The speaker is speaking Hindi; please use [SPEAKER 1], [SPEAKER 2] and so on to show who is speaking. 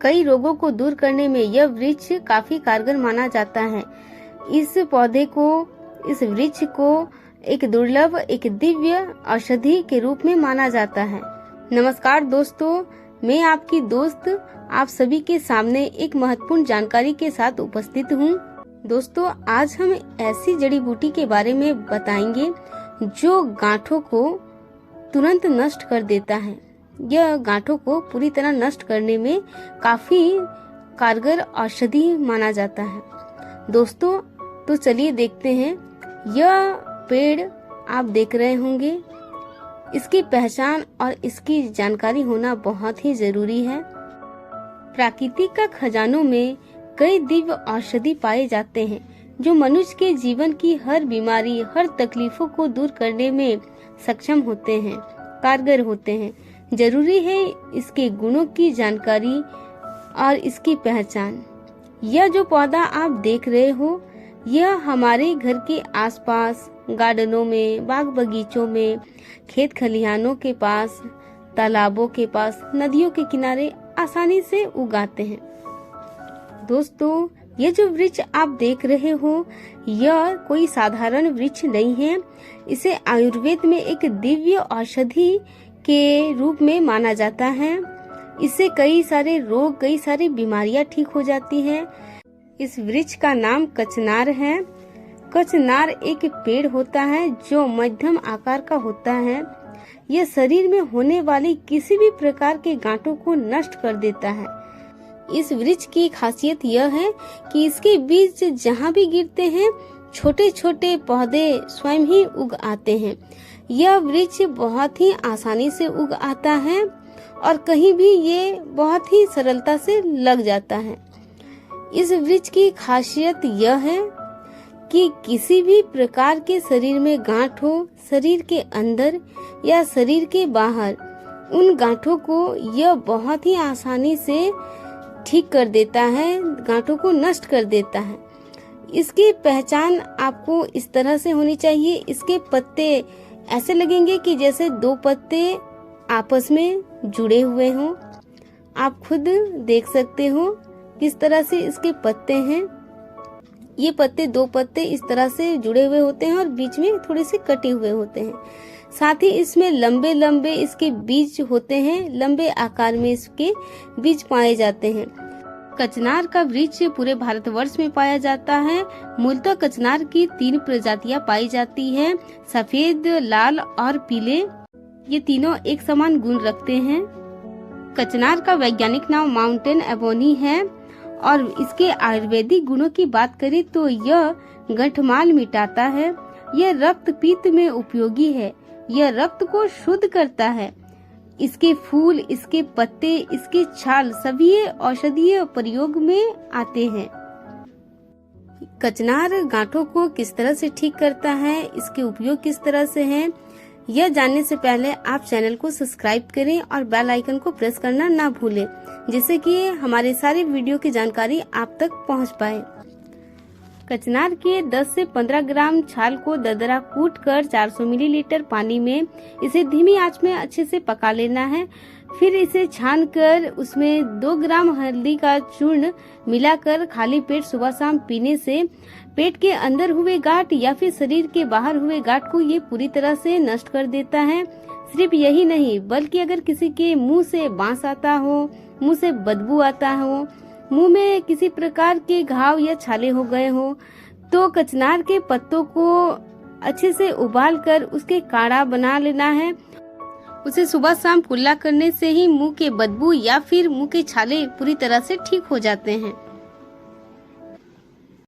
[SPEAKER 1] कई रोगों को दूर करने में यह वृक्ष काफी कारगर माना जाता है। इस वृक्ष को एक दुर्लभ, एक दिव्य औषधि के रूप में माना जाता है। नमस्कार दोस्तों, मैं आपकी दोस्त आप सभी के सामने एक महत्वपूर्ण जानकारी के साथ उपस्थित हूँ। दोस्तों, आज हम ऐसी जड़ी बूटी के बारे में बताएंगे जो गांठों को तुरंत नष्ट कर देता है। यह गांठों को पूरी तरह नष्ट करने में काफी कारगर औषधि माना जाता है। दोस्तों, तो चलिए देखते हैं। यह पेड़ आप देख रहे होंगे, इसकी पहचान और इसकी जानकारी होना बहुत ही जरूरी है। प्रकृति का खजानों में कई दिव्य औषधि पाए जाते हैं जो मनुष्य के जीवन की हर बीमारी, हर तकलीफों को दूर करने में सक्षम होते हैं, कारगर होते हैं। जरूरी है इसके गुणों की जानकारी और इसकी पहचान। यह जो पौधा आप देख रहे हो, यह हमारे घर के आसपास, गार्डनों में, बाग बगीचों में, खेत खलिहानों के पास, तालाबों के पास, नदियों के किनारे आसानी से उगाते हैं। दोस्तों, ये जो वृक्ष आप देख रहे हो, यह कोई साधारण वृक्ष नहीं है। इसे आयुर्वेद में एक दिव्य औषधि के रूप में माना जाता है। इससे कई सारे रोग, कई सारी बीमारियां ठीक हो जाती हैं। इस वृक्ष का नाम कचनार है। कचनार एक पेड़ होता है जो मध्यम आकार का होता है। यह शरीर में होने वाली किसी भी प्रकार के गांठों को नष्ट कर देता है। इस वृक्ष की खासियत यह है कि इसके बीज जहाँ भी गिरते हैं, छोटे छोटे पौधे स्वयं ही उग आते हैं। यह वृक्ष बहुत ही आसानी से उग आता है और कहीं भी ये बहुत ही सरलता से लग जाता है। इस वृक्ष की खासियत यह है कि किसी भी प्रकार के शरीर में गांठ हो, शरीर के अंदर या शरीर के बाहर, उन गांठों को यह बहुत ही आसानी से ठीक कर देता है, गांठों को नष्ट कर देता है। इसकी पहचान आपको इस तरह से होनी चाहिए। इसके पत्ते ऐसे लगेंगे कि जैसे दो पत्ते आपस में जुड़े हुए हों। आप खुद देख सकते हो किस तरह से इसके पत्ते हैं। ये पत्ते, दो पत्ते इस तरह से जुड़े हुए होते हैं और बीच में थोड़े से कटे हुए होते हैं। साथ ही इसमें लंबे लंबे इसके बीज होते हैं, लंबे आकार में इसके बीज पाए जाते हैं। कचनार का वृक्ष पूरे भारतवर्ष में पाया जाता है। मूलतः कचनार की 3 प्रजातियां पाई जाती हैं, सफेद, लाल और पीले। ये तीनों एक समान गुण रखते हैं। कचनार का वैज्ञानिक नाम माउंटेन एबोनी है और इसके आयुर्वेदिक गुणों की बात करें तो यह गंठमाल मिटाता है। यह रक्त पित्त में उपयोगी है। यह रक्त को शुद्ध करता है। इसके फूल, इसके पत्ते, इसकी छाल सभी औषधीय प्रयोग में आते हैं। कचनार गांठों को किस तरह से ठीक करता है, इसके उपयोग किस तरह से हैं, यह जानने से पहले आप चैनल को सब्सक्राइब करें और बेल आइकन को प्रेस करना ना भूलें, जिससे कि हमारे सारे वीडियो की जानकारी आप तक पहुंच पाए। कचनार के 10 से 15 ग्राम छाल को दरदरा कूटकर 400 मिलीलीटर पानी में इसे धीमी आंच में अच्छे से पका लेना है। फिर इसे छानकर उसमें 2 ग्राम हल्दी का चूर्ण मिलाकर खाली पेट सुबह शाम पीने से पेट के अंदर हुए गांठ या फिर शरीर के बाहर हुए गांठ को ये पूरी तरह से नष्ट कर देता है। सिर्फ यही नहीं, बल्कि अगर किसी के मुंह से बांस आता हो, मुंह से बदबू आता हो, मुंह में किसी प्रकार के घाव या छाले हो गए हो, तो कचनार के पत्तों को अच्छे से उबालकर उसके काढ़ा बना लेना है। उसे सुबह शाम कुल्ला करने से ही मुंह के बदबू या फिर मुंह के छाले पूरी तरह से ठीक हो जाते हैं।